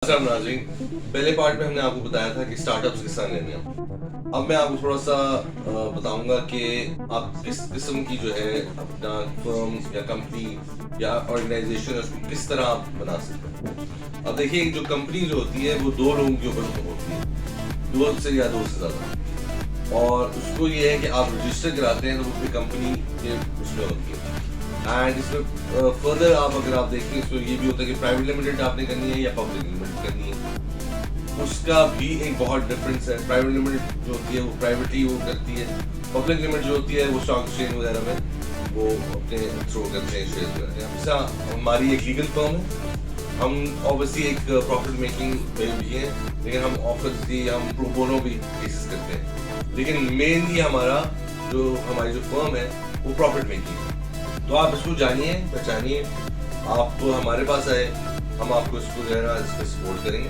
السلام ناظرین، پہلے پارٹ میں ہم نے آپ کو بتایا تھا کہ اسٹارٹ اپس کس طرح لینے ہیں۔ اب میں آپ کو تھوڑا سا بتاؤں گا کہ آپ کس قسم کی جو ہے اپنا فرم یا کمپنی یا آرگنائزیشن اس کو کس طرح آپ بنا سکتے ہیں۔ اب دیکھیے جو کمپنی جو ہوتی ہے وہ دو لوگوں کے اوپر ہوتی ہے، دو سے یا دو سے زیادہ، اور اس کو یہ ہے کہ آپ رجسٹر کراتے ہیں تو وہ اپنی کمپنی کے اس میں ہوتی ہے۔ اینڈ اس میں فردر آپ اگر آپ دیکھیں اس میں یہ بھی ہوتا ہے کہ پرائیویٹ لمیٹڈ آپ نے کرنی ہے یا پبلک لمیٹڈ کرنی ہے، اس کا بھی ایک بہت ڈفرینس ہے۔ پرائیویٹ لمیٹڈ جو ہوتی ہے وہ پرائیویٹلی وہ کرتی ہے، پبلک لمیٹ جو ہوتی ہے وہ اسٹاک ایکسچینج وغیرہ میں وہ اپنے تھرو کرتے ہیں، شیئر کرتے ہیں۔ جیسا ہماری ایک لیگل فرم ہے، ہم اوبیسلی ایک پروفٹ میکنگ میں بھی ہیں، لیکن ہم آفرز ہم پرو بونو بھی کیسز کرتے ہیں، لیکن مینلی ہمارا جو ہماری جو فرم ہے وہ پروفٹ میکنگ ہے۔ تو آپ اس کو جانیے، پہچانیے، آپ ہمارے پاس آئے، ہم آپ کو اس کو جو ہے نا اس پہ سپورٹ کریں گے۔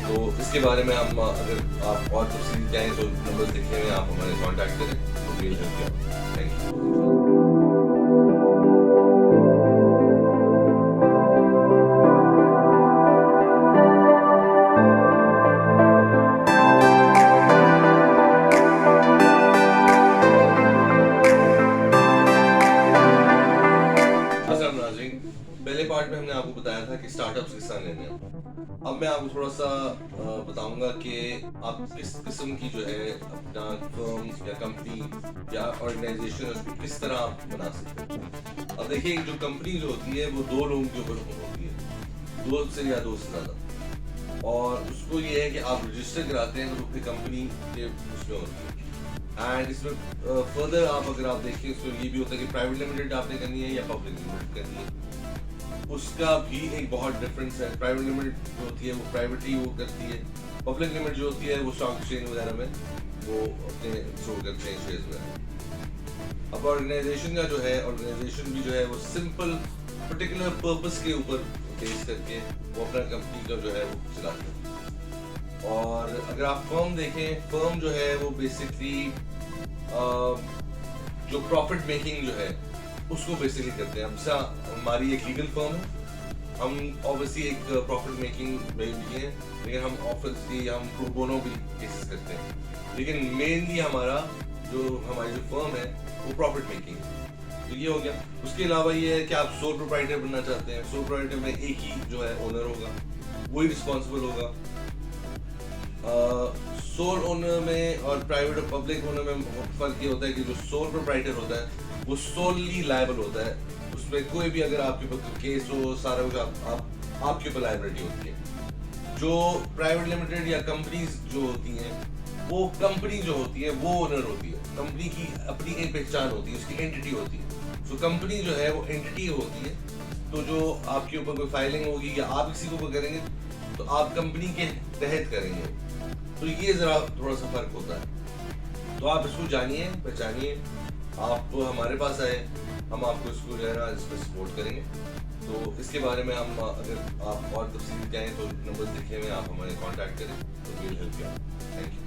تو اس کے بارے میں ہم اگر آپ اور تفصیل چاہیں تو نمبر لکھے ہوئے آپ ہمارے کانٹیکٹ کریں، تو we'll help you out. Thank you. السلام ناظرین، پہلے پارٹ میں ہم نے آپ کو بتایا تھا کہ اسٹارٹ اپس کس طرح لینے ہیں۔ اب میں آپ کو تھوڑا سا بتاؤں گا کہ آپ کس قسم کی جو ہے اپنا فرم یا کمپنی یا آرگنائزیشن اس کو کس طرح آپ بنا سکتے ہیں۔ اب دیکھیے جو کمپنی جو ہوتی ہے وہ دو لوگوں کے اوپر ہوتی ہے، دو سے یا دو سے زیادہ، اور اس کو یہ ہے کہ آپ رجسٹر کراتے ہیں تو وہ اپنی کمپنی کے اس میں ہوتی ہے۔ اینڈ اس میں فردر آپ اگر آپ دیکھیں اس میں یہ بھی ہوتا ہے کہ پرائیویٹ لمیٹڈ آپ نے کرنی ہے یا پبلک لمیٹڈ کرنی ہے، اس کا بھی ایک بہت ڈفرینس ہے۔ پرائیویٹ لمیٹ جو ہوتی ہے وہ پرائیویٹلی وہ کرتی ہے، پبلک لمیٹ جو ہوتی ہے وہ اسٹاک ایکسچینج وغیرہ میں وہ اپنے تھرو کرتے ہیں، شیئرز وغیرہ۔ اب آرگنائزیشن کا جو ہے، آرگنائزیشن بھی جو ہے وہ سمپل پرٹیکولر پرپس کے اوپر بیس کر کے وہ اپنا کمپنی کا جو ہے وہ چلاتے ہیں۔ اور اگر آپ فرم دیکھیں، فرم جو ہے وہ بیسکلی جو پروفٹ میکنگ جو ہے اس کو بیسکلی کرتے ہیں۔ جیسا ہماری ایک لیگل فرم ہے، ہم اوبیسلی ایک پروفٹ میکنگ میں بھی ہیں، لیکن ہم آفرز ہم پرو بونو بھی کیسز کرتے ہیں، لیکن مینلی ہمارا جو ہماری جو فرم ہے وہ پروفٹ میکنگ ہے۔ تو یہ ہو گیا۔ اس کے علاوہ یہ ہے کہ آپ سول پروپرائٹر بننا چاہتے ہیں، سول پروپرائٹر میں ایک ہی جو ہے اونر ہوگا، وہی رسپانسبل ہوگا۔ سول اونر میں اور پرائیویٹ اور پبلک اونر میں فرق یہ ہوتا ہے کہ جو سول پروپرائٹر ہوتا ہے وہ سوللی لائبل ہوتا ہے، اس میں کوئی بھی اگر آپ کے اوپر کیس ہو سارا کچھ آپ کے اوپر لائبلٹی ہوتی ہے۔ جو پرائیویٹ لمیٹڈ یا کمپنیز جو ہوتی ہیں وہ کمپنی جو ہوتی ہے وہ اونر ہوتی ہے، کمپنی کی اپنی ایک پہچان ہوتی ہے، اس کی اینٹی ہوتی ہے۔ سو کمپنی جو ہے وہ اینٹی ہوتی ہے، تو جو آپ کے اوپر کوئی فائلنگ ہوگی یا آپ کسی کو اوپر کریں گے تو آپ کمپنی کے تحت کریں گے، تو یہ ذرا تھوڑا سا فرق ہوتا ہے۔ تو آپ اس کو جانیے، پہچانیے، آپ ہمارے پاس آئے، ہم آپ کو اس کو جو ہے نا اس پہ سپورٹ کریں گے۔ تو اس کے بارے میں ہم اگر آپ اور تفصیل چاہیں تو نمبر لکھے ہوئے آپ ہمارے کانٹیکٹ کریں، تو we'll help you out. Thank you.